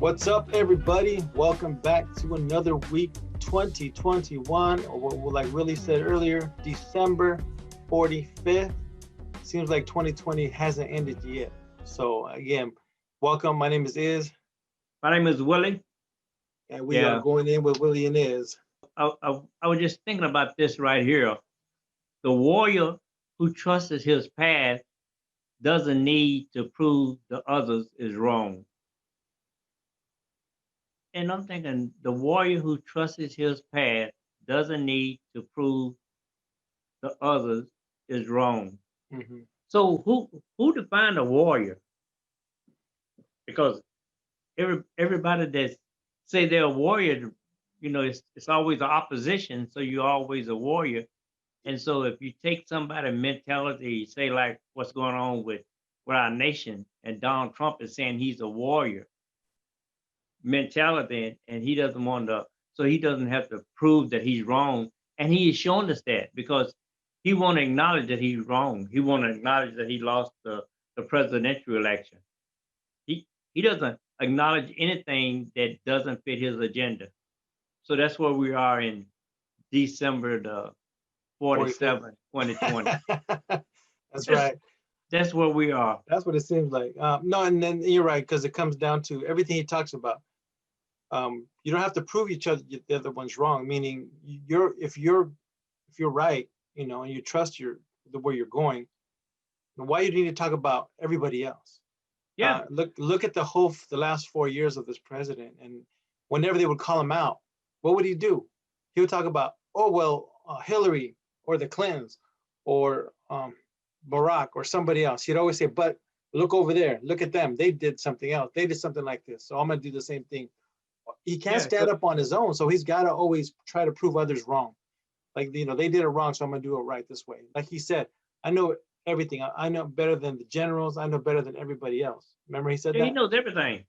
What's up, everybody? Welcome back to another week, 2021, or what like Willie said earlier, December 45th. Seems like 2020 hasn't ended yet. So again, welcome. My name is My name is Willie. and we are Yeah, going in with Willie and Iz. I was just thinking about this right here. The warrior who trusts his path doesn't need to prove the others is wrong. And I'm thinking the warrior who trusts his path doesn't need to prove the others is wrong. Hmm. So who defined a warrior? Because everybody that say they're a warrior, it's always an opposition. So you're always a warrior. And so if you take somebody mentality, say like what's going on with our nation, and Donald Trump is saying he's a warrior mentality, and he doesn't want to, so he doesn't have to prove that he's wrong. And he is showing us that because he won't acknowledge that he's wrong. He won't acknowledge that he lost the presidential election. He doesn't acknowledge anything that doesn't fit his agenda. So that's where we are in December the 45th. 47th, 2020. That's That's right. that's where we are. That's what it seems like. No, and then you're right, because it comes down to everything he talks about. You don't have to prove each other the other one's wrong. Meaning, if you're right, and you trust the way you're going, why you need to talk about everybody else? Yeah, Look at the last 4 years of this president, and whenever they would call him out, what would he do? He would talk about, oh well, Hillary or the Clintons or Barack or somebody else. He'd always say, but look over there, look at them. They did something else. They did something like this. So I'm gonna do the same thing. He can't yeah. stand So up on his own, so he's got to always try to prove others wrong. Like, they did it wrong, so I'm gonna do it right this way. Like he said, I know everything. I know better than the generals. I know better than everybody else. Remember he said yeah, he that. knows everything.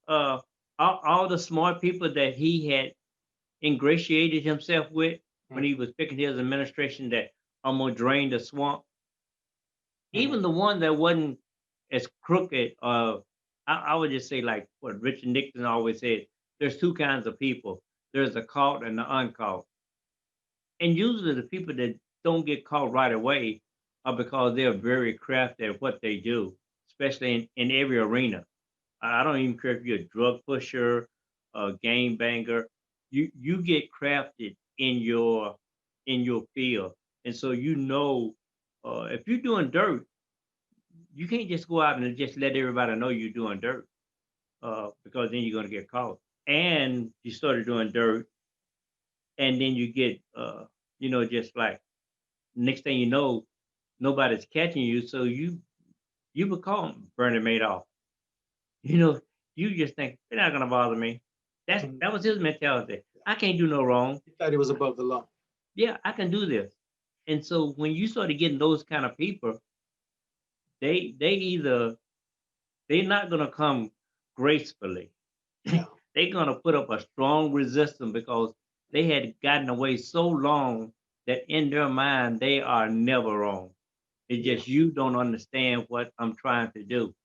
Uh, all the smart people that he had ingratiated himself with when he was picking his administration that I'm gonna drain the swamp. Mm-hmm. Even the one that wasn't as crooked. I would just say like what Richard Nixon always said. There's two kinds of people. There's the caught and the uncaught. And usually the people that don't get caught right away are because they're very crafty at what they do, especially in every arena. I don't even care if you're a drug pusher, a game banger. You get crafted in your field, and so if you're doing dirt, you can't just go out and just let everybody know you're doing dirt, because then you're gonna get caught. And you started doing dirt, and then you get just like next thing you know, nobody's catching you, so you become Bernie Madoff. You know, you just think they're not gonna bother me. Mm-hmm. That was his mentality. I can't do no wrong. He thought he was above the law. Yeah, I can do this. And so when you started getting those kind of people, they either they're not gonna come gracefully. No. They're gonna put up a strong resistance because they had gotten away so long that in their mind they are never wrong. It's Yeah. just you don't understand what I'm trying to do.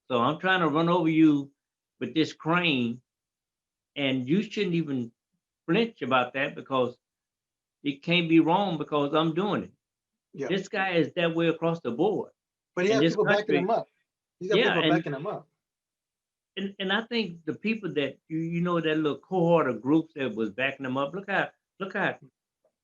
So I'm trying to run over you with this crane, and you shouldn't even flinch about that because it can't be wrong because I'm doing it. Yeah. This guy is that way across the board. But he In has this people backing him country, up. He's got yeah, people backing him up. and I think the people that that little cohort of groups that was backing them up, look how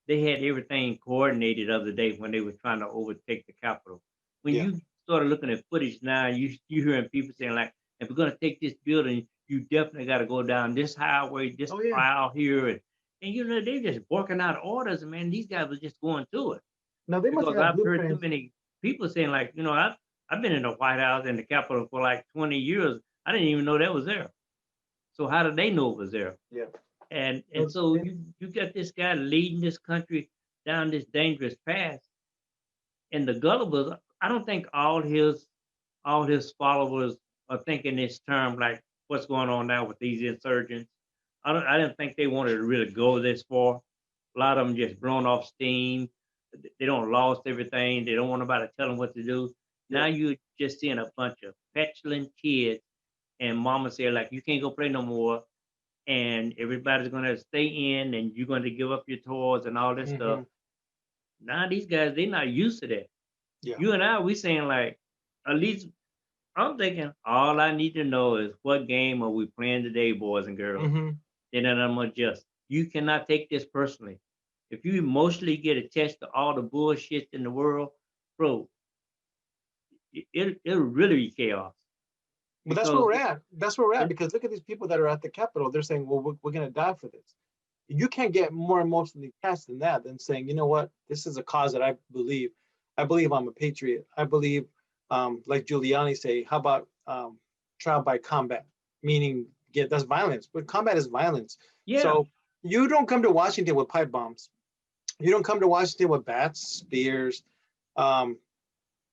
they had everything coordinated the other day when they were trying to overtake the Capitol. When Yeah. you started looking at footage now, you hearing people saying like, if we're gonna take this building, you definitely got to go down this highway, this Oh yeah. aisle here, and they just working out orders, and man, these guys were just going through it No, they must because have I've heard too blueprints. many people saying like, I've been in the White House and the Capitol for like 20 years. I didn't even know that was there. So how did they know it was there? Yeah. And No, so you got this guy leading this country down this dangerous path, and the gullibles. I don't think all his followers are thinking this term like what's going on now with these insurgents. I didn't think they wanted to really go this far. A lot of them just blown off steam. They don't lost everything. They don't want nobody to tell them what to do. yeah. Now you're just seeing a bunch of petulant kids and mama said like you can't go play no more, and everybody's gonna stay in, and you're gonna give up your toys and all this stuff. Hmm. Now these guys they're not used to that. Yeah. You and I we saying like at least I'm thinking all I need to know is what game are we playing today, boys and girls. Hmm. Then I'm adjust. You cannot take this personally. If you emotionally get attached to all the bullshit in the world, bro, it'll really be chaos. But that's where Because we're at. That's where we're at it, because look at these people that are at the Capitol. They're saying, well, we're going to die for this. You can't get more emotionally attached than that, than saying, you know what, this is a cause that I believe. I believe I'm a patriot. I believe, like Giuliani say, how about trial by combat, meaning that's violence. But combat is violence. yeah, So you don't come to Washington with pipe bombs. You don't come to Washington with bats, spears, um,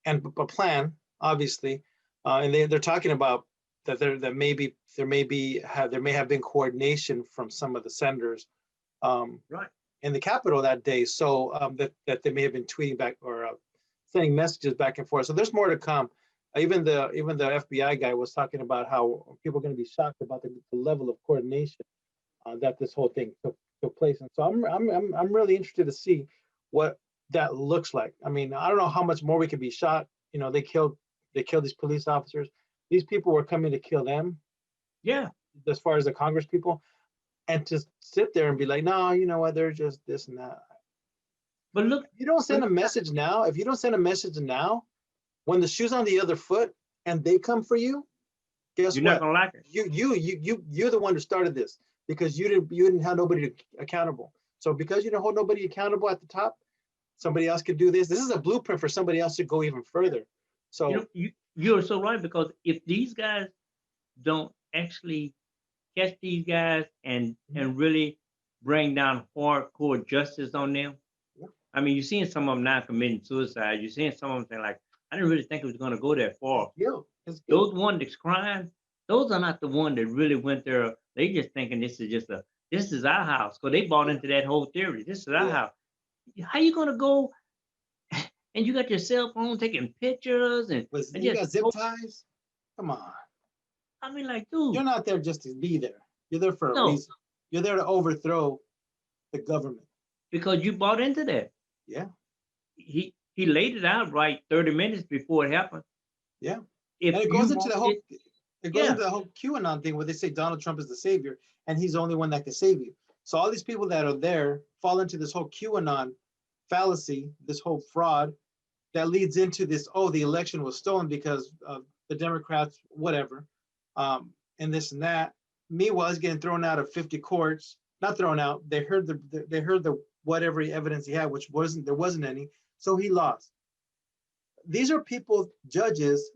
and a plan, obviously. And they're talking about that there may have been coordination from some of the senators um, right. in the Capitol that day, so that they may have been tweeting back or sending messages back and forth. So there's more to come. Even the FBI guy was talking about how people are going to be shocked about the level of coordination that this whole thing took place. And so I'm really interested to see what that looks like. I mean, I don't know how much more we could be shot. You know, they killed these police officers. These people were coming to kill them, Yeah. as far as the Congress people, and to sit there and be like, no, you know what, they're just this and that. But look, You don't but send a message now. If you don't send a message now, when the shoe's on the other foot and they come for you, guess you're not what? gonna like it. You're the one who started this because you didn't have nobody accountable. So because you don't hold nobody accountable at the top, somebody else could do this. This is a blueprint for somebody else to go even further. You So know, you're so right because if these guys don't actually catch these guys and really bring down hardcore justice on them, yeah, I mean, you're seeing some of them now committing suicide. You're seeing some of them saying like, I didn't really think it was going to go that it's far. guilt. It's guilt. Those ones that's crying, those are not the one that really went there. They just thinking this is our house. Because they bought Yeah, into that whole theory. This is our yeah. house. How you gonna go and you got your cell phone taking pictures But and you just got zip ties. Come on, I mean like, you're dude, not there just to be there. You're there for a no, reason. You're there to overthrow the government. because you bought into that. Yeah, He laid it out right 30 minutes before it happened. yeah. If And it you goes into want the whole it, it goes yeah, into the whole QAnon thing where they say Donald Trump is the savior and he's the only one that can save you. So all these people that are there fall into this whole QAnon fallacy, this whole fraud that leads into this, oh, the election was stolen because of the Democrats, whatever, and this and that. Meanwhile, he's getting thrown out of 50 courts, not thrown out. They heard the whatever evidence he had, which wasn't any. So he lost. These are people, judges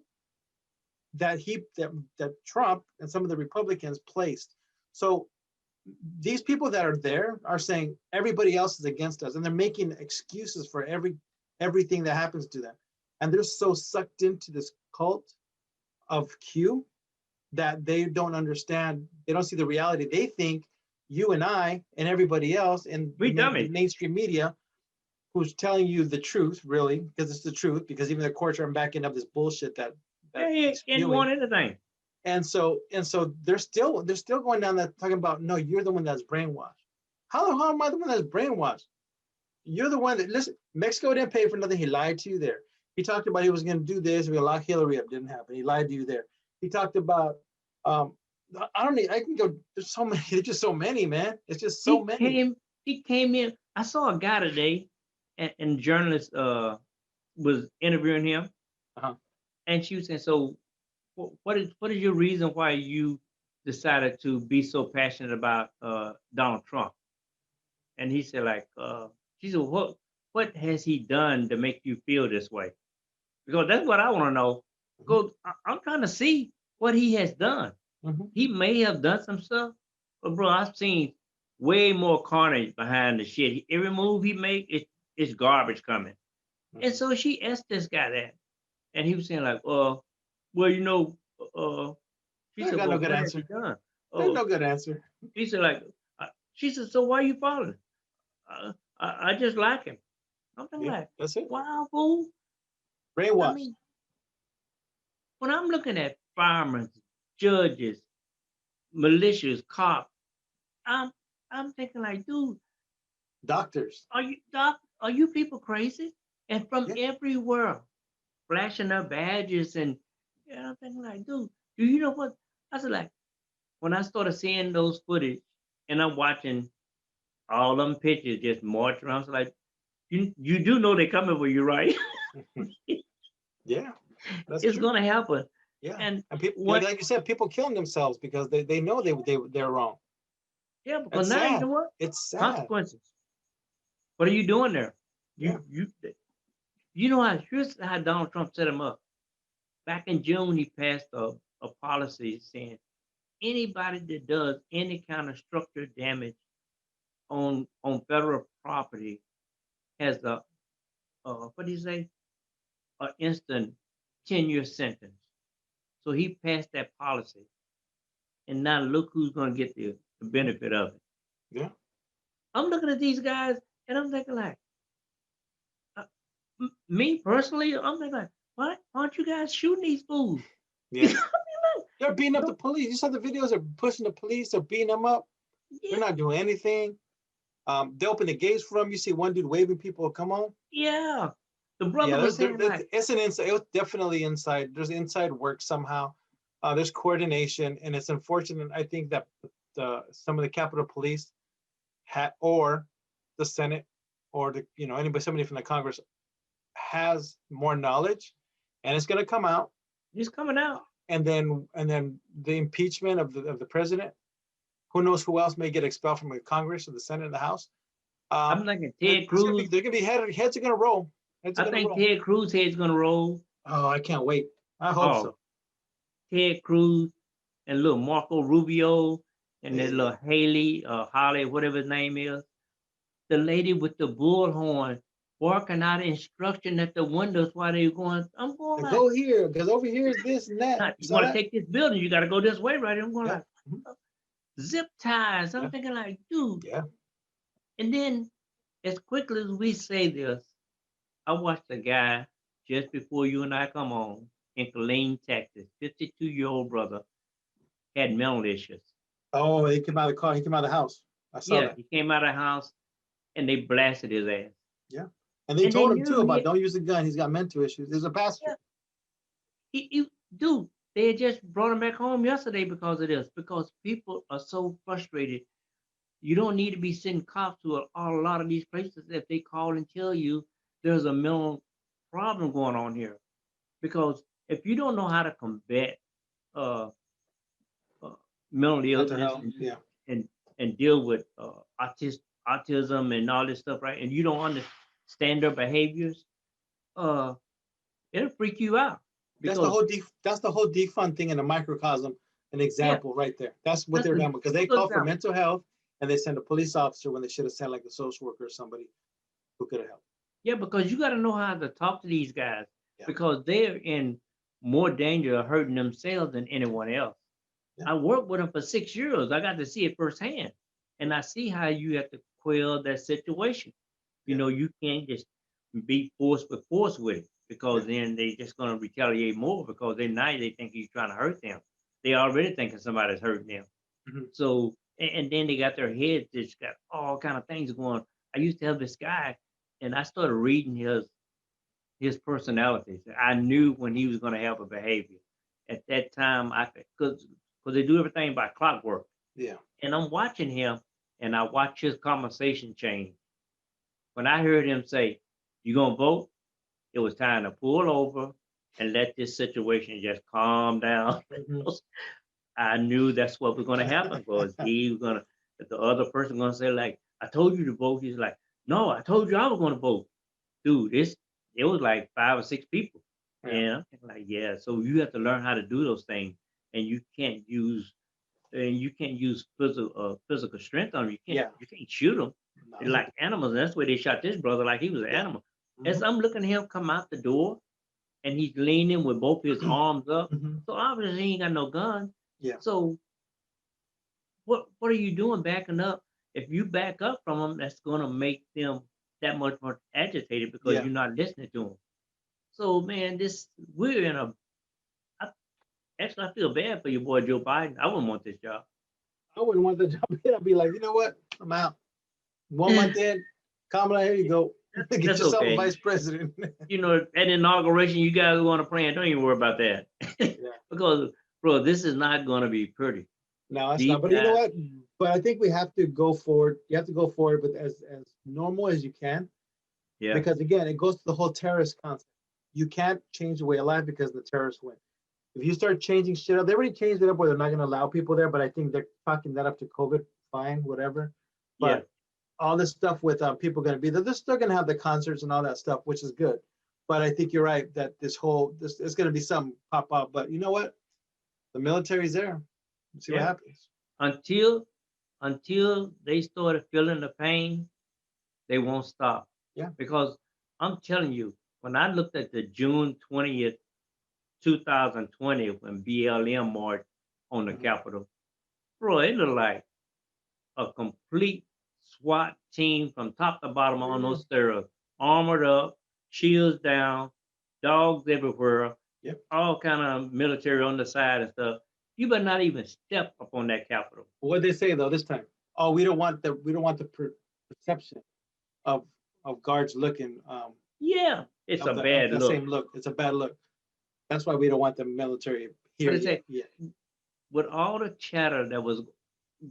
that Trump and some of the Republicans placed. So these people that are there are saying everybody else is against us, and they're making excuses for everything that happens to them. And they're so sucked into this cult of Q that they don't understand. They don't see the reality. They think you and I and everybody else in we the dummies. mainstream media who's telling you the truth, really, because it's the truth, because even the courts are backing up this bullshit Yeah, that he he's didn't spewing. want anything. And so they're still going down that talking about, no, you're the one that's brainwashed. How am I the one that's brainwashed? You're the one that, listen, Mexico didn't pay for nothing. He lied to you there. He talked about he was going to do this. We're going to lock Hillary up. Didn't happen. He lied to you there. He talked about, um, I don't need, I can go, there's so many, there's just so many, man. It's just so He many. came, he came in. I saw a guy today, and journalist was interviewing him, Uh-huh. and she was saying, "So, what is your reason why you decided to be so passionate about Donald Trump?" And he said, like, she said, what has he done to make you feel this way? Because that's what I want to know. Mhm. Because I'm trying to see what he has done. Mhm. He may have done some stuff, but bro, I've seen way more carnage behind the shit. Every move he make, it's garbage coming. And Mhm. so she asked this guy that, and he was saying like, well, uh, she I said, got no well, good what has he answer. done? There's Oh, no good answer. he said like, she said, so why are you following? I just like him. I'm Yeah, like, that's it. wow, fool. I Brainwashed. mean, when I'm looking at firemen, judges, militias, cops. I'm I'm thinking like, dude, Doctors. are you people crazy? And from Yeah. everywhere, flashing their badges and I'm thinking like, dude, do you know what? I said like when I started seeing those footage and I'm watching all them pictures just march around, I was like, you do know they're coming for you, right? Yeah, that's It's true. gonna happen. Yeah. And And people, what like you said, people killing themselves because they know they're wrong. yeah, because It's now you know sad. what? It's sad. Consequences. What are you doing there? Yeah. You know how here's how Donald Trump set him up. Back in June, he passed a policy saying anybody that does any kind of structural damage on federal property has a what do you say? An instant 10-year sentence. So he passed that policy, and now look who's going to get the benefit of it. Yeah. I'm looking at these guys, and I'm thinking like, uh, me personally, I'm thinking like, why aren't you guys shooting these fools? Yeah. They're You beating up the know, police. You saw the videos. They're pushing the police. They're beating them up. They're yeah, not doing anything. They open the gates for them. You see one dude waving people to come on. yeah. The brother Yeah, was saying like, it's an inside. It was definitely inside. There's inside work somehow. There's coordination, and it's unfortunate. I think that some of the Capitol Police or the Senate or anybody, somebody from the Congress has more knowledge, and it's going to come out. he's coming out. And then the impeachment of the president. Who knows who else may get expelled from the Congress or the Senate and the House? I'm Um, thinking there's Ted gonna be Cruz. they're gonna be heads are gonna roll. Heads are I gonna think roll. Ted Cruz head's gonna roll. Oh, I can't wait. I hope Oh, so. Ted Cruz and little Marco Rubio and that Yeah. little Haley, Holly, whatever his name is. The lady with the bullhorn barking out instruction at the windows while they were going. I'm going And like, go here, because over here is this and that. You you saw want to that? take this building, you got to go this way, right? I'm going Yeah. like, Mhm. zip ties. Yeah. I'm thinking like, dude. Yeah. And then as quickly as we say this, I watched a guy just before you and I come on in Killeen, Texas, 52-year-old brother had mental issues. Oh, he came out of the car. He came out of the house. I saw Yeah, that. he came out of the house and they blasted his ass. Yeah. And they And they told him too knew about don't use a gun. He's got mental issues. There's a yeah, pastor. dude, they had just brought him back home yesterday because of this, because people are so frustrated. You don't need to be sending cops to a lot of these places if they call and tell you there's a mental problem going on here. Because if you don't know how to combat uh, uh, mental Mental illness health. Yeah. and deal with autism and all this stuff, right? And you don't understand their behaviors, uh, it'll freak you out That's the because whole defund thing in a microcosm, an yeah, example right there. That's what that's they're a done because they good call for example. mental health and they send a police officer when they should have sent like a social worker or somebody who could have helped. Yeah, because you got to know how to talk to these guys Yeah. because they're in more danger of hurting themselves than anyone else. Yeah. I worked with them for 6 years. I got to see it firsthand, and I see how you have to quell that situation. You Yeah. know, you can't just be force with it because Yeah. then they just going to retaliate more because they think you're trying to hurt them. They already thinking somebody's hurting them. Mhm. So and then they got their heads just got all kind of things going. I used to have this guy, and I started reading his personalities. I knew when he was going to have a behavior. At that time, I could because they do everything by clockwork. Yeah. And I'm watching him, and I watch his conversation change. When I heard him say, "You gonna vote?" It was time to pull over and let this situation just calm down. Mhm. I knew that's what was going to happen because he was going to, the other person going to say like, "I told you to vote." He's like, "No, I told you I was going to vote." Dude, it was like 5 or 6 people. Yeah. And I'm thinking like, yeah, so you have to learn how to do those things, and you can't use physical strength on them. Yeah. You can't shoot them. They're No. like animals. And that's why they shot this brother like he was an Yeah. animal. As Mhm. I'm looking at him come out the door, and he's leaning with both his arms up, Mhm. so obviously he ain't got no gun. Yeah. So what are you doing backing up? If you back up from them, that's going to make them that much more agitated because Yeah. you're not listening to them. So man, this we're in a Actually, I feel bad for your boy Joe Biden. I wouldn't want this job. I wouldn't want the job. I'd be like, you know what? I'm out. 1 month in, Kamala, here you go. Get That's yourself a okay. vice president. You know, at inauguration, you guys want to plan. Don't even worry about that. Yeah. Because, bro, this is not going to be pretty. No, it's not. Deep But you know dive. what? But I think we have to go forward. You have to go forward with as normal as you can, Yeah. because again, it goes to the whole terrorist concept. You can't change the way of life because the terrorists win. If you start changing shit up, they already changed it up where they're not going to allow people there. But I think they're talking that up to COVID. Fine, whatever. Yeah. But all this stuff with people going to be there, they're still going to have the concerts and all that stuff, which is good. But I think you're right that this is going to be something pop up. But you know what? The military's there. Let's see what Yeah. happens. Until they started feeling the pain, they won't stop. Yeah. Because I'm telling you, when I looked at the June 20th, 2020, when BLM marched on the Mhm. Capitol, bro, it looked like a complete SWAT team from top to bottom on those stairs, armored up, shields down, dogs everywhere, Yep. all kind of military on the side and stuff. You better not even step up on that Capitol. What they say though this time? Oh, we don't want the perception of guards looking Yeah, it's a of bad the look. same look. It's a bad look. That's why we don't want the military here But yet. it's with all the chatter that was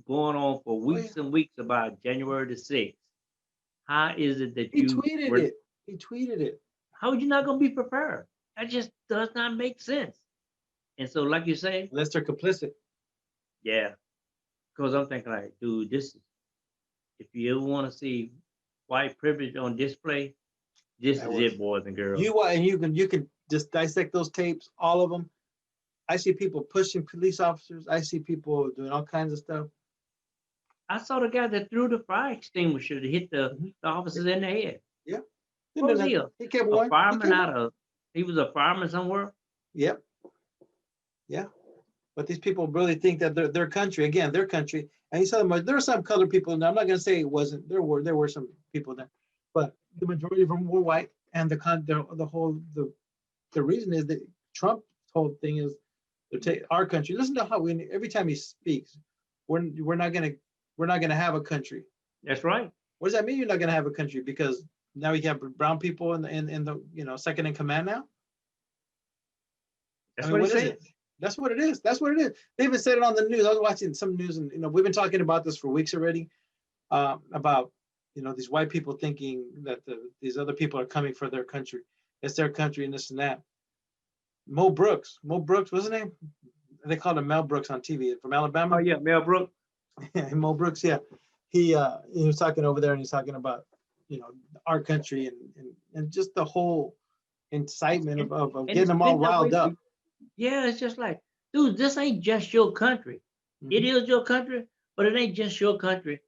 going on for Oh, yeah. weeks and weeks about January the 6th, how is it that He you tweeted were, it. He tweeted it. how are you not going to be prepared? That just does not make sense. And so, like you say, Unless they're complicit. yeah, because I'm thinking like, dude, this is, if you ever want to see white privilege on display, this That is was it, boys and girls. and you can just dissect those tapes, all of them. I see people pushing police officers. I see people doing all kinds of stuff. I saw the guy that threw the fire extinguisher to hit the Mhm. officers in the head. Yeah. What was he? He kept A going. fireman he was a fireman somewhere? Yep. Yeah. But these people really think that their country, again, their country. And you saw there were some colored people in there. I'm not going to say it wasn't. There were some people there, but the majority of them were white. And the reason is that Trump's whole thing is to take our country. Listen to how every time he speaks, we're not gonna have a country. That's right. What does that mean? You're not gonna have a country because now we have brown people in the second in command now. That's I mean, what he is said. it? That's what it is. That's what it is. They even said it on the news. I was watching some news, and we've been talking about this for weeks already, about these white people thinking that these other people are coming for their country. It's their country and this and that. Mo Brooks, what's his name? They called him Mel Brooks on TV from Alabama. Oh yeah, Mel Brooks. Mo Brooks, yeah. He was talking over there and he's talking about our country and just the whole incitement of getting it's them all been that riled way up. for- Yeah, it's just like, dude, this ain't just your country. It Mhm. is your country, but it ain't just your country.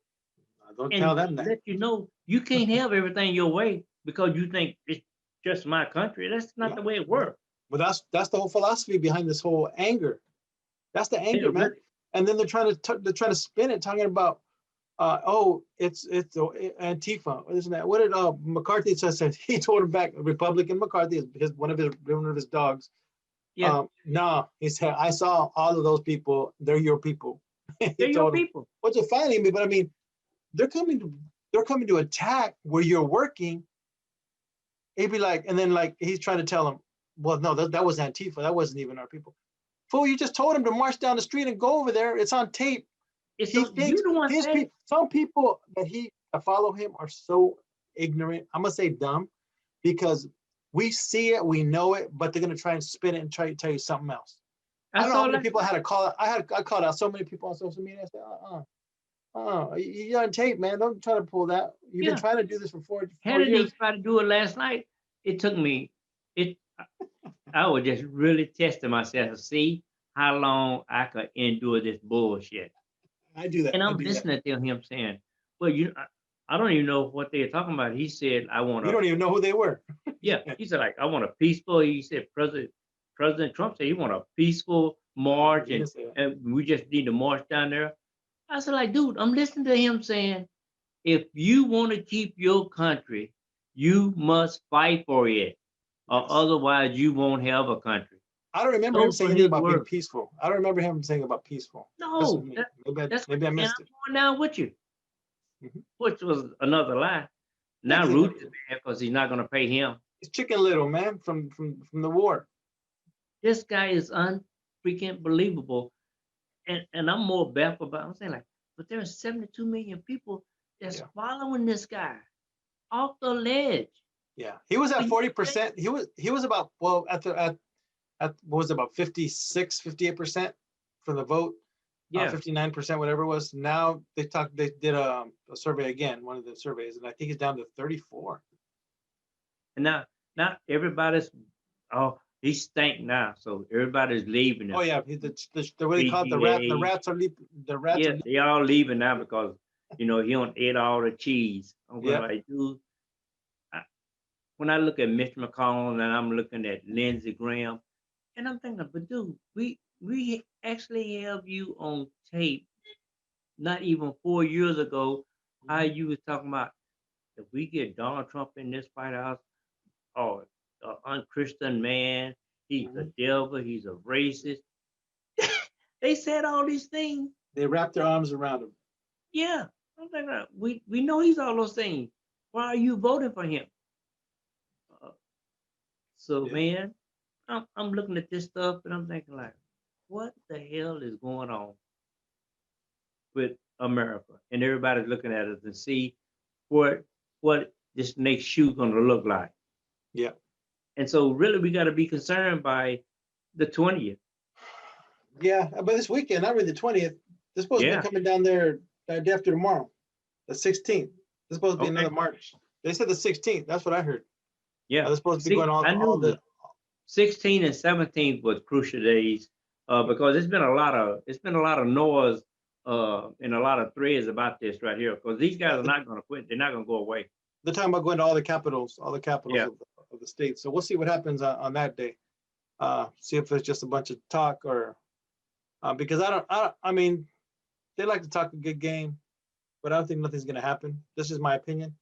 Don't And tell them that. let you know you can't have everything your way because you think it's just my country. That's not the way it works. But that's the whole philosophy behind this whole anger. That's the anger, Yeah, man. really. And then they're trying to spin it, talking about it's Antifa, isn't that? What did McCarthy said? He told him back, Republican McCarthy, one of his dogs. Yeah, No, he said, I saw all of those people. They're your people. they're He your told him, people. which is fine with me, but I mean, they're coming to attack where you're working. He'd be like, and then like he's trying to tell him, well, no, that was Antifa. That wasn't even our people. Fool, you just told him to march down the street and go over there. It's on tape. It's He you thinks the one saying some people that follow him are so ignorant. I'm gonna say dumb, because we see it, we know it, but they're gonna try and spin it and try to tell you something else. I don't know how many people I had to call out. I called out so many people on social media. I said, you're on tape, man. Don't try to pull that. You've been trying to do this for 4 Hannity years. tried to do it last night. It took me. I was just really testing myself to see how long I could endure this bullshit. I do that. And I I'm do that. listening to him saying, "Well, I don't even know what they're talking about." He said, "I want You don't even know who they were. Yeah." He said, "Like I want a peaceful." He said, President Trump said he want a peaceful march, He didn't say that. and we just need to march down there. I said, like, dude, I'm listening to him saying, if you want to keep your country, you must fight for it, or Yes. otherwise you won't have a country. I don't remember him Those saying were anything his about being words. peaceful. I don't remember him saying about peaceful. That's just No, me. that's what, Maybe I and missed I'm it. going down with you, Mhm. which was another lie. Now Definitely Ruth not. is mad because he's not going to pay him. It's Chicken Little, man, from the war. This guy is unfreaking believable. And I'm more baffled about, I'm saying like, but there are 72 million people that's Yeah. following this guy off the ledge. Yeah. He was So at you think, 40%. He was about, well, at what was it, about 56, 58% for the vote, yeah. 59%, whatever it was. Now they did a survey again, one of the surveys, and I think it's down to 34. And now everybody's, oh, he stank now. So everybody's leaving Oh him. yeah, the what do you call it? The PGA. rats are leaping. The rats are Yeah, leaping. they all leaving now because, he don't eat all the cheese. I'm going Yeah. like, dude, I, when I look at Mitch McConnell and I'm looking at Lindsey Graham, and I'm thinking, but dude, we actually have you on tape not even 4 years ago, how you was talking about if we get Donald Trump in this White House, oh, an unchristian man, he's a Mhm. devil, he's a racist. They said all these things. They wrap their arms around him. Yeah, I'm thinking, we know he's all those things. Why are you voting for him? Uh, so Yeah. man, I'm looking at this stuff and I'm thinking like, what the hell is going on with America? And everybody's looking at us and see what this next shoe gonna look like. Yeah. And so really we gotta be concerned by the 20th. Yeah. But this weekend, not really the 20th. They're supposed to be Yeah. coming down there the day after tomorrow, the 16th. There's supposed to be Okay. another march. They said the 16th. That's what I heard. Yeah. They're supposed to be going I all knew the. the 16th and 17th was crucial days, because it's been a lot of noise and a lot of threads about this right here. Because these guys are not gonna quit. They're not gonna go away. They're talking about going to all the capitals Yeah. of the state. So we'll see what happens on that day. See if it's just a bunch of talk or because I mean, they like to talk a good game, but I don't think nothing's going to happen. This is my opinion.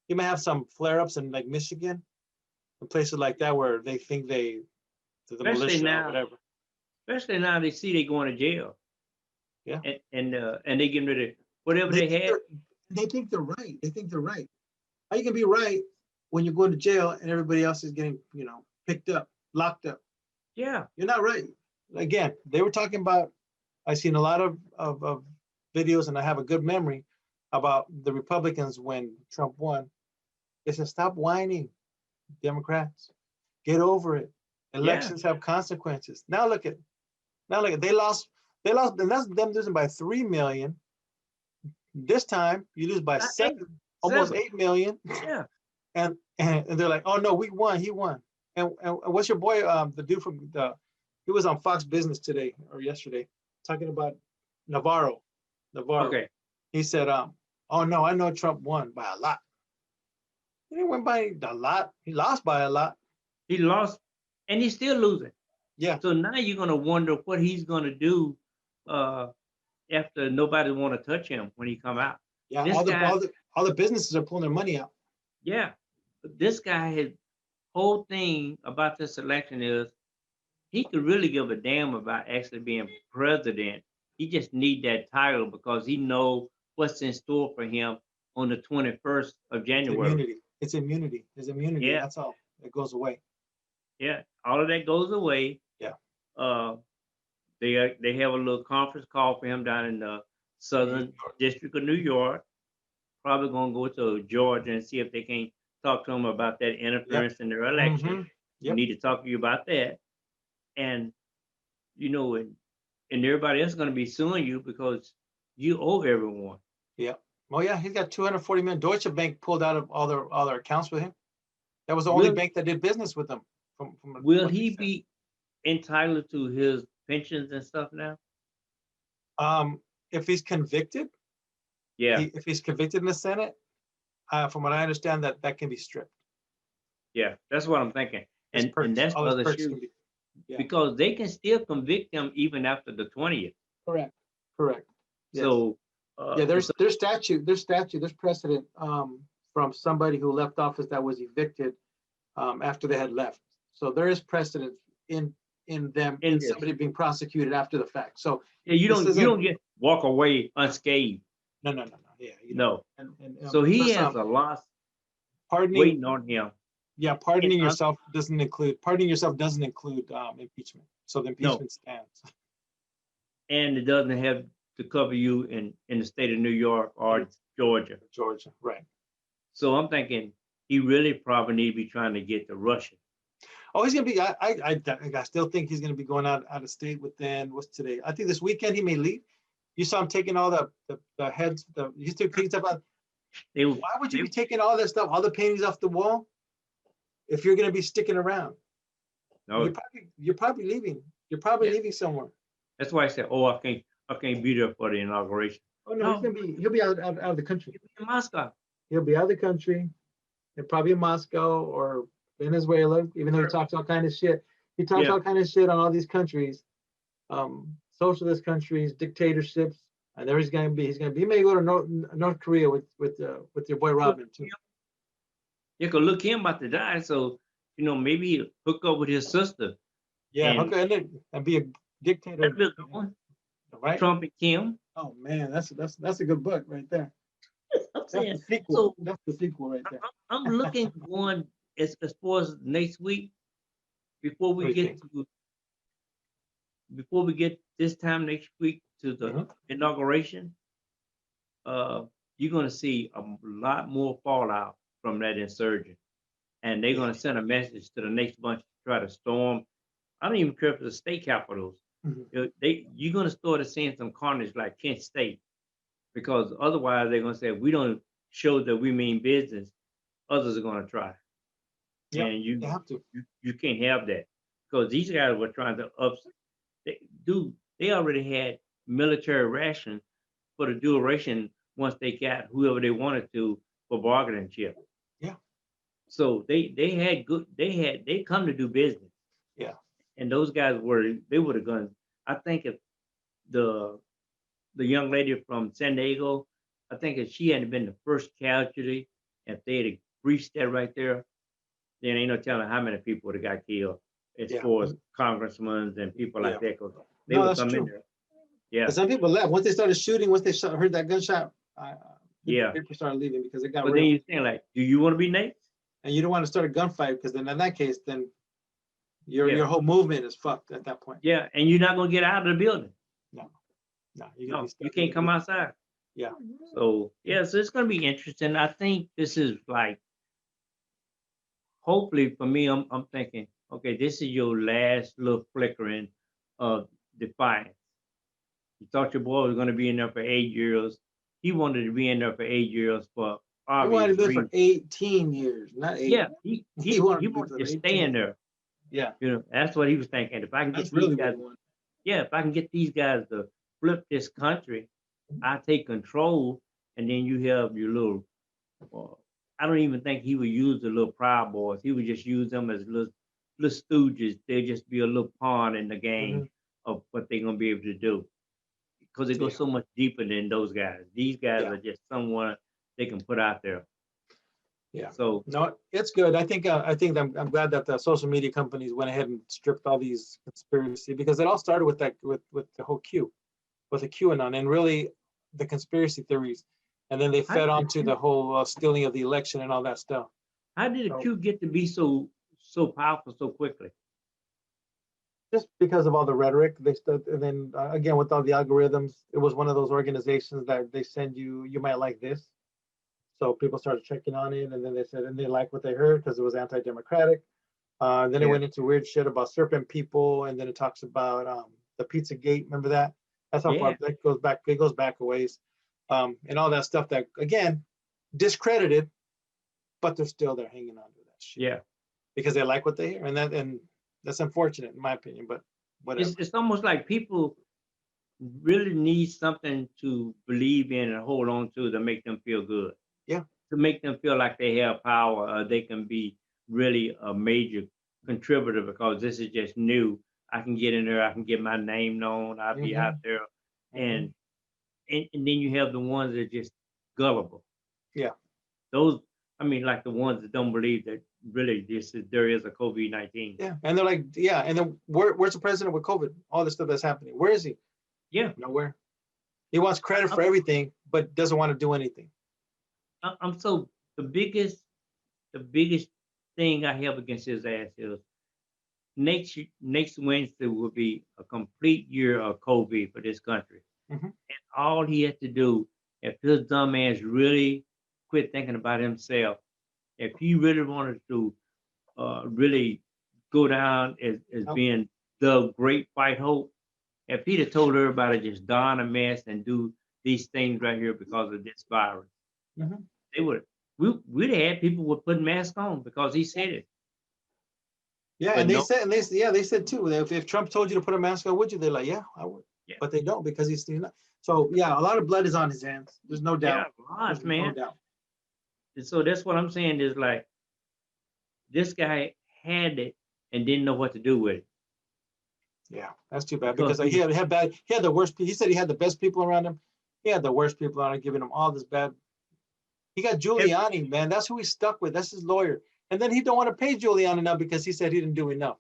You may have some flare-ups in like Michigan and places like that where they think they're the Especially militia or now, whatever. they see they going to jail. Yeah. And they getting ready whatever They they think had. they think they're right. They think they're right. How you can be right when you're going to jail and everybody else is getting, picked up, locked up? Yeah. You're not right. Again, they were talking about, I've seen a lot of videos and I have a good memory about the Republicans when Trump won. They said, stop whining, Democrats. Get over it. Elections have consequences. Now look at they lost, and that's them losing by 3 million. This time you lose by 7, almost 8 million. Yeah. And they're like, oh no, we won, he won. And what's your boy, the dude from he was on Fox Business today or yesterday talking about Navarro. Okay. He said, oh no, I know Trump won by a lot. He didn't win by a lot. He lost by a lot. He lost and he's still losing. Yeah. So now you're gonna wonder what he's gonna do after nobody want to touch him when he come out. Yeah. This guy, All the businesses are pulling their money out. yeah. But this guy, his whole thing about this election is he could really give a damn about actually being president. He just need that title because he know what's in store for him on the 21st of January. It's immunity. It's immunity. Yeah. That's all. It goes away. Yeah. All of that goes away. Yeah. They have a little conference call for him down in the Southern District of New York. Probably gonna go to Georgia and see if they can talk to him about that interference in their election. Mhm. We Yep. need to talk to you about that. And and everybody else is gonna be suing you because you owe everyone. Yeah. Oh yeah, he's got 240 million. Deutsche Bank pulled out of all their accounts with him. That was the only Will bank that did business with him. will what they he said. be entitled to his pensions and stuff now? If he's convicted, Yeah, if he's convicted in the Senate, from what I understand, that can be stripped. yeah, that's what I'm thinking. His And perks, that's the all his other perks shoe can be. Yeah. because they can still convict him even after the 20th. Correct. Yes. So Yeah, there's precedent from somebody who left office that was evicted after they had left. So there is precedent in in them, in in this. somebody being prosecuted after the fact. So Yeah, you this isn't, don't get walk away unscathed. no. Yeah, you know, No. and So he plus, has a lot pardoning, waiting on him. yeah, And pardoning yourself doesn't include impeachment. So the no, impeachment stands. and it doesn't have to cover you in the state of New York or Georgia. Georgia, right? So I'm thinking he really probably need to be trying to get the Russian. Oh, he's gonna be. I still think he's gonna be going out of state within, what's today? I think this weekend he may leave. You saw him taking all the heads. You took things about. They, Why would you they, be taking all that stuff, all the paintings off the wall, if you're gonna be sticking around? no, You're probably leaving. You're probably yeah. leaving somewhere. That's why I said, oh, I can't be there for the inauguration. Oh no, he'll be out of the country. In Moscow. He'll be out of the country. And probably in Moscow or Venezuela, even though he talks all kind of shit. He talks Yeah. all kind of shit on all these countries, socialist countries, dictatorships, and there he's gonna be. He may go to North Korea with your boy Robin too. You could look him about to die, so maybe he'll hook up with his sister. Yeah, and okay, and be a dictator, that'd be a good one. right? Trump and Kim. Oh man, that's a good book right there. I'm That's saying, the sequel. so That's the sequel right there. I'm looking on as far as next week before What do we you get this time next week to the inauguration. You're going to see a lot more fallout from that insurgent, and they're going to send a message to the next bunch to try to storm. I don't even care if it's the state capitals. You're going to start seeing some carnage like Kent State, because otherwise they're going to say, if we don't show that we mean business, others are going to try. Yeah, and you have to. You can't have that, because these guys were trying to they already had military rations for the duration once they got whoever they wanted to for bargaining chip. Yeah. So they come to do business. Yeah. And those guys would have gone. I think if the young lady from San Diego, I think if she hadn't been the first casualty, if they had breached that right there, then ain't no telling how many people would have got killed as far as congressmen and people like that. Cause they would come in there. Yeah. But some people left once they started shooting. Once they heard that gunshot, Yeah. people started leaving because it got But real. then you're saying, like, do you want to be next? And you don't want to start a gunfight, because then in that case, then your whole movement is fucked at that point. Yeah, and you're not gonna get out of the building. No, You can't come outside. Yeah. So so it's gonna be interesting. I think this is like, hopefully for me, I'm thinking, okay, this is your last little flickering of defiance. You thought your boy was gonna be in there for 8 years. He wanted to be in there for 8 years for He wanted to obvious do it for reasons. 18 years, not 8. Yeah, he wanted wanted to for stay 18. in there. Yeah, That's what he was thinking. If I can that's get really these what guys, he wanted. if I can get these guys to flip this country, I take control, and then you have your little. I don't even think he would use the little Proud Boys. He would just use them as little stooges. They'd just be a little pawn in the game of what they're gonna be able to do, because it goes so much deeper than those guys. These guys are just someone they can put out there. Yeah. So no, it's good. I think I'm glad that the social media companies went ahead and stripped all these conspiracy, because it all started with the whole Q, with the QAnon, and really the conspiracy theories, and then they fed onto the whole stealing of the election and all that stuff. How did the Q get to be so powerful so quickly? Just because of all the rhetoric they stood, and then again with all the algorithms, it was one of those organizations that they send you might like this. So people started checking on it, and then they said, and they liked what they heard because it was anti-democratic. Then it went into weird shit about serpent people, and then it talks about the Pizza Gate. Remember that? That's how far that goes back. It goes back a ways, and all that stuff that again discredited, but they're still there hanging on to that shit. Yeah, because they like what they hear, and that's unfortunate in my opinion. But whatever. It's almost like people really need something to believe in and hold on to make them feel good. Yeah. To make them feel like they have power, they can be really a major contributor, because this is just new. I can get in there, I can get my name known, I'll be out there. And then you have the ones that are just gullible. Yeah. Those I mean, like the ones that don't believe that really there is a COVID-19. Yeah, and they're like, yeah, and then where's the president with COVID? All this stuff that's happening. Where is he? Yeah, Nowhere. He wants credit I'm, for everything, but doesn't want to do anything. I'm so the biggest thing I have against his ass is next Wednesday will be a complete year of COVID for this country. Mhm. And all he has to do, if his dumb ass really quit thinking about himself, if he really wanted to really go down as Nope. being the great white hope, if he'd have told everybody just don a mask and do these things right here because of this virus, Mhm. they would we'd have had people would put masks on because he said it. Yeah, But and they no, said, yeah, they said too. If Trump told you to put a mask on, would you? They're like, yeah, I would. yeah, But they don't because he's not. So yeah, a lot of blood is on his hands. There's no yeah, doubt. lots, There's no man. doubt. And so that's what I'm saying is like this guy had it and didn't know what to do with it Yeah, that's too bad because because like, he had bad. He had the worst. He said he had the best people around him. He had the worst people around him, giving him all this bad. He got ev- Giuliani, man. That's who he's stuck with. That's his lawyer. And then he don't want to pay Giuliani now because he said he didn't do enough.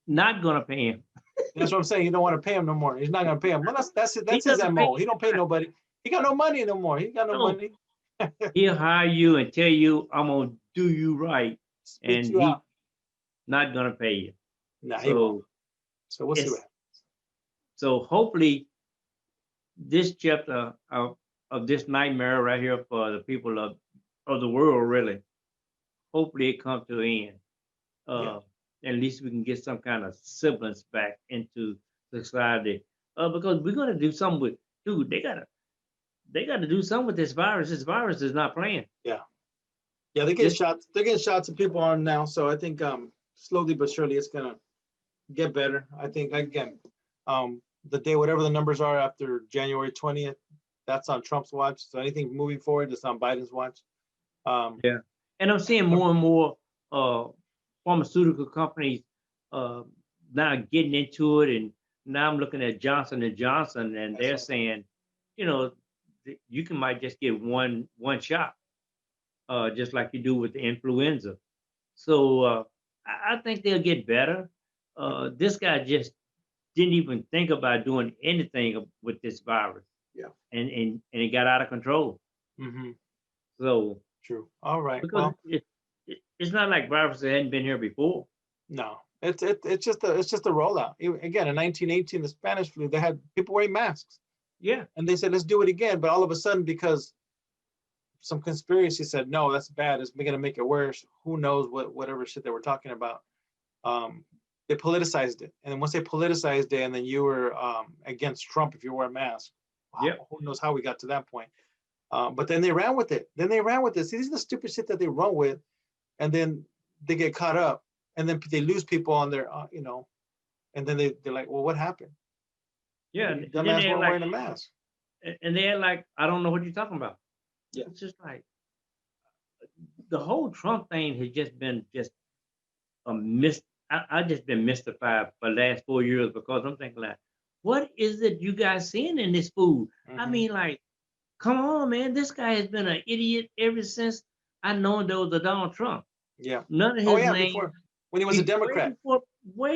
not gonna pay him. That's what I'm saying. He don't want to pay him no more. He's not gonna pay him. Well, that's He his doesn't pay MO. He don't pay anybody. nobody. He got no money no more. He got no No, money. he'll hire you and tell you I'm gonna do you right, Spit and you he out. not gonna pay you. Nah, he won't. So So we'll see what it's happens. so hopefully this chapter of this nightmare right here for the people of the world really, hopefully it comes to an end. Yeah. Uh, at least we can get some kind of semblance back into society. Because we're gonna do something with dude. They gotta do something with this virus. This virus is not playing. Yeah. Yeah, they get This shots. They're getting shots of people on now. So I think slowly but surely it's gonna get better. I think again, the day whatever the numbers are after January 20th, that's on Trump's watch. So anything moving forward is on Biden's watch. Yeah, and I'm seeing more and more uh, pharmaceutical companies uh, now getting into it, and now I'm looking at Johnson and Johnson, and they're saying, you know, you can might just get one shot, just like you do with the influenza. So I think they'll get better. This guy just didn't even think about doing anything with this virus, Yeah. and it got out of control. Hmm. So True. All right. because Well, it's not like viruses hadn't been here before. no, it's just a rollout. Again, in 1918, the Spanish flu, they had people wearing masks, Yeah, and they said let's do it again. But all of a sudden, because some conspiracy said no, that's bad. It's going to make it worse. Who knows whatever shit they were talking about. Um, they politicized it, and once they politicized it, and then you were against Trump if you wear a mask. yeah, Wow, who knows how we got to that point? But then they ran with it. Then they ran with this. See, these are the stupid shit that they run with, and then they get caught up, and then they lose people on their, and then they're like, well, what happened? yeah. You And then dumbass weren't wearing a mask. they're like, I don't know what you're talking about. Yeah. It's just like the whole Trump thing has just been just a mis. I just been mystified for the last 4 years because I'm thinking like, what is it you guys seeing in this food? I Mhm. mean, like, come on, man. This guy has been an idiot ever since I known there was a Donald Trump. Yeah. None of Oh his yeah, name when he was a way Democrat.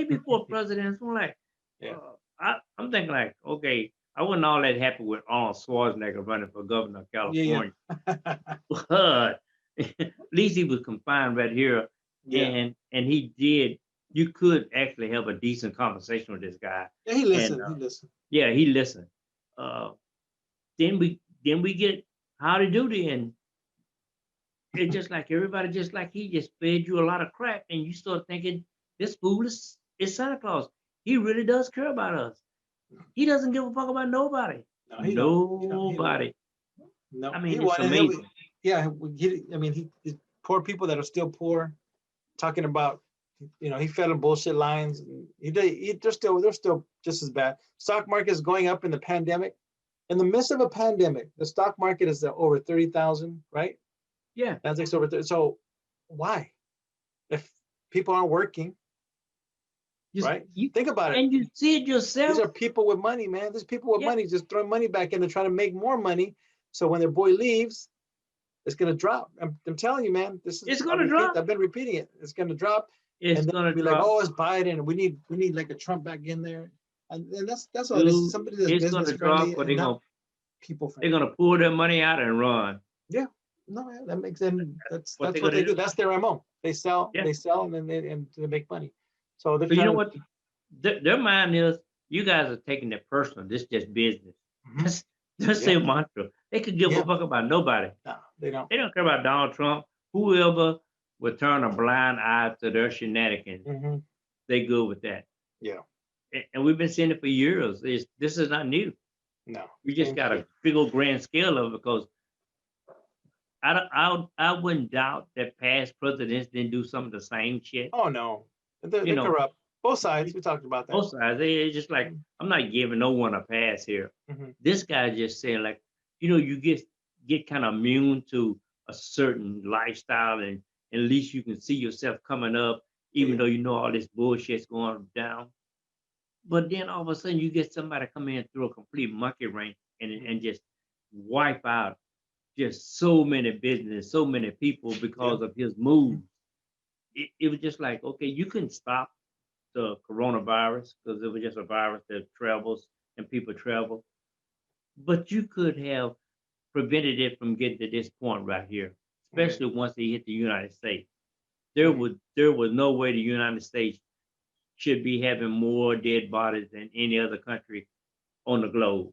before presidents. I'm like, Yeah. I'm thinking like, okay, I wasn't all that happy with Arnold Schwarzenegger running for governor of Yeah. California, but at least he was confined right here, Yeah. and he did. You could actually have a decent conversation with this guy, Yeah. He and listened. He listened. yeah, he listened. Uh, then we get Howdy Doody, and it's just like everybody, just like he just fed you a lot of crap, and you start thinking this fool is Santa Claus. He really does care about us. He doesn't give a fuck about nobody. No, he don't. He don't. Nobody. No, I he mean, it's won. And he'll be, amazing. yeah. I mean, poor people that are still poor, talking about, he fed them bullshit lines. They're still just as bad. Stock market is going up in the pandemic. In the midst of a pandemic, the stock market is over 30,000, right? Yeah. Nasdaq's over 30. So why? If people aren't working, right? Think about it. And you see it These yourself. are people with money, man. There's people with Yeah. money just throwing money back in. They're trying to make more money. So when their boy leaves, it's going to drop. I'm telling you, man, this is, It's gonna drop. I've been repeating it. It's going to drop. It's And then gonna be like, drop. oh, it's Biden. We need like a Trump back in there. And that's all. This Dude, is somebody that's it's business gonna drop, friendly but and not people they're friendly. gonna pull their money out and run. Yeah. No, yeah, that makes them. That's What they're what they gonna do. do. That's their MO. They sell, Yeah. and then they make money. So they're So you know trying what? Their mind is, you guys are taking it personal. This is just business. Mhm. That's Yeah. their mantra. They could give Yeah. a fuck about nobody. No, they don't. They don't care about Donald Trump. Whoever would turn a blind eye to their shenanigans, Mhm. they good with that. Yeah. And we've been seeing it for years. This is not new. No. We just Same got shit. a big old grand scale of it because I wouldn't doubt that past presidents didn't do some of the same shit. Oh no. They're You know, corrupt. Both sides. We talked about that. both sides. It's just like, Mhm. I'm not giving no one a pass here. Mhm. This guy just saying like, you get kind of immune to a certain lifestyle, and at least you can see yourself coming up, even Yeah. though you know all this bullshit's going down. But then all of a sudden you get somebody come in through a complete monkey wrench and just wipe out just so many business, so many people because of his moves. It was just like, okay, you couldn't stop the coronavirus because it was just a virus that travels and people travel, but you could have prevented it from getting to this point right here, Yeah. especially once they hit the United States. Mhm. There was no way the United States should be having more dead bodies than any other country on the globe.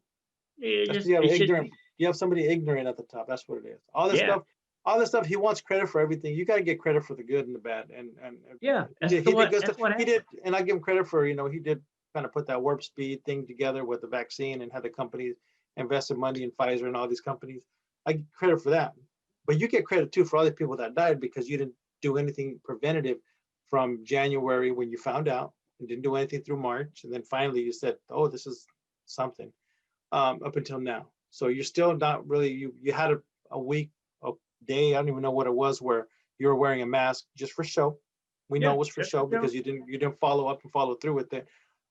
That's you have It should ignorant. be. You have somebody ignorant at the top. That's what it is. Yeah, All this stuff. He wants credit for everything. You got to get credit for the good and the bad. And yeah. he did good That's stuff. what He happened. did, and I give him credit for he did kind of put that warp speed thing together with the vaccine and had the companies invested money in Pfizer and all these companies. I give credit for that, but you get credit too for all the people that died because you didn't do anything preventative from January when you found out and didn't do anything through March, and then finally you said, "Oh, this is something." Up until now. So you're still not really you had a week, a day, I don't even know what it was, where you were wearing a mask just for show. We know Yeah, it was for that's for show sure. because you didn't follow up and follow through with it.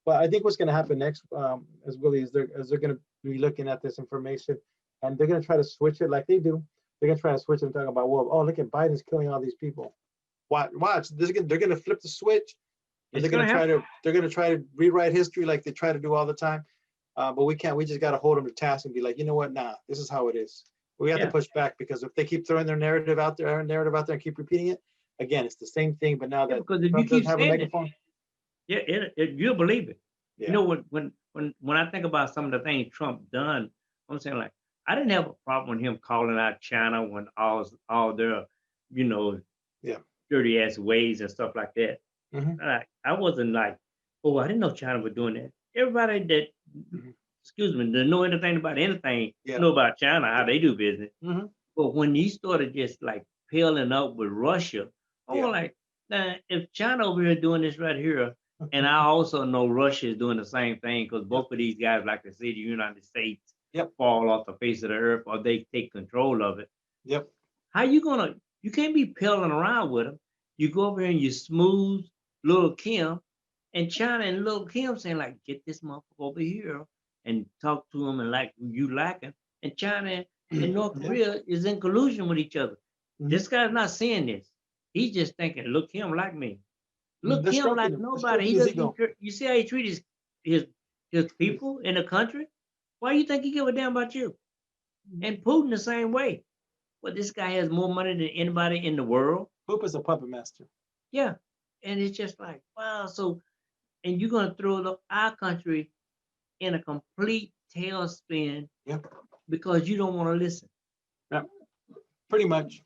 But I think what's going to happen next, as Willie, is they're going to be looking at this information and they're going to try to switch it like they do. They're going to try to switch it and talk about, well, oh, look at Biden's killing all these people. Watch. They're going to flip the switch and It's gonna happen. they're going to try to rewrite history like they try to do all the time. But we can't. We just got to hold them to task and be like, you know what? Nah, this is how it is. We have to Yeah, push back because if they keep throwing their narrative out there, and keep repeating it, again, it's the same thing. But now yeah. that Because if you Trump doesn't keep have a saying it, megaphone, yeah, you'll believe it. You yeah, know, when I think about some of the things Trump done, I'm saying like, I didn't have a problem with him calling out China when all their, you know, yeah, dirty ass ways and stuff like that. hmm I wasn't like, oh, I didn't know China was doing that. Everybody that, hmm excuse me, that know anything about anything, yeah, know about China, how they do business. hmm But when he started just like peeling up with Russia, I yeah, was like, now, if China over here doing this right here, and I also know Russia is doing the same thing because yep, both of these guys like to see the United States yep, fall off the face of the earth or they take control of it. yep, How you can't be peeling around with them. You go over here and you smooth little Kim and China and little Kim saying like, get this motherfucker over here and talk to him and like you like him. And China and North yeah, Korea is in collusion with each other. hmm This guy's not seeing this. He's just thinking, look him like me. Look They're him stroking like him. They're nobody. stroking He his doesn't. ego. You see how he treats his his people in the country? Why you think he give a damn about you? And Putin the same way. But this guy has more money than anybody in the world. Poop is a puppet master. Yeah. And it's just like, wow. So, and you're going to throw our country in a complete tailspin Yeah, because you don't want to listen. yeah, pretty much.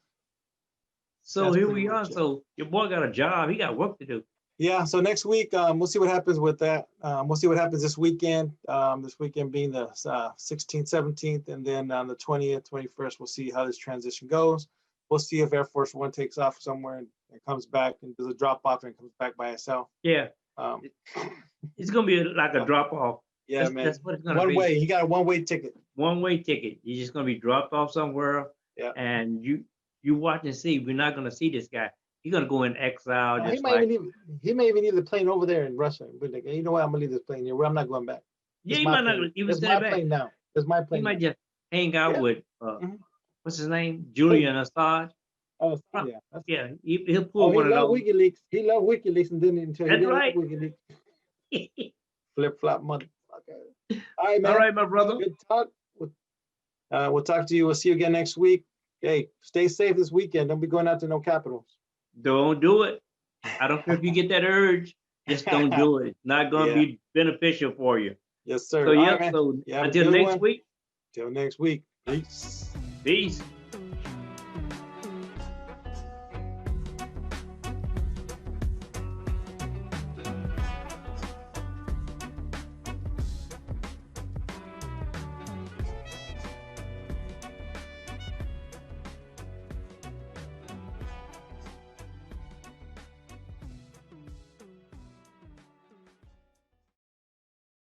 So That's here pretty we are. much it. So your boy got a job. He got work to do. Yeah, so next week we'll see what happens with that. We'll see what happens this weekend. This weekend being the 16th, 17th, and then on the 20th, 21st, we'll see how this transition goes. We'll see if Air Force One takes off somewhere and comes back and does a drop off and comes back by itself. Yeah. Um, It's going to be like a drop off. yeah, man. That's what it's going to One be. way. He got a one-way ticket. One-way ticket. You're just going to be dropped off somewhere. Yeah. And you watch and see. We're not going to see this guy. He's going to go in exile. He Just may like, even leave the plane over there in Russia. But like, you know what? I'm gonna leave this plane here. I'm not going back. yeah, It's he my might not plane. even It's stay my back. plane now. It's my He plane now. might just hang out Yeah. with Mhm. what's his name? Julian Assange. Oh, Huh. yeah. Yeah, he'll Oh, pull he one of loved those. WikiLeaks. He loved WikiLeaks and didn't until he That's didn't right. like WikiLeaks. Flip flop motherfucker. All right, All man. right, my brother. Good talk. We'll talk to you. We'll see you again next week. Hey, stay safe this weekend. Don't be going out to no capitals. Don't do it. I don't care if you get that urge. Just don't do it. It's not going to Yeah. be beneficial for you. Yes, sir. So All yeah. right, man. So You have a until good next one. week. Till next week. Peace. Peace.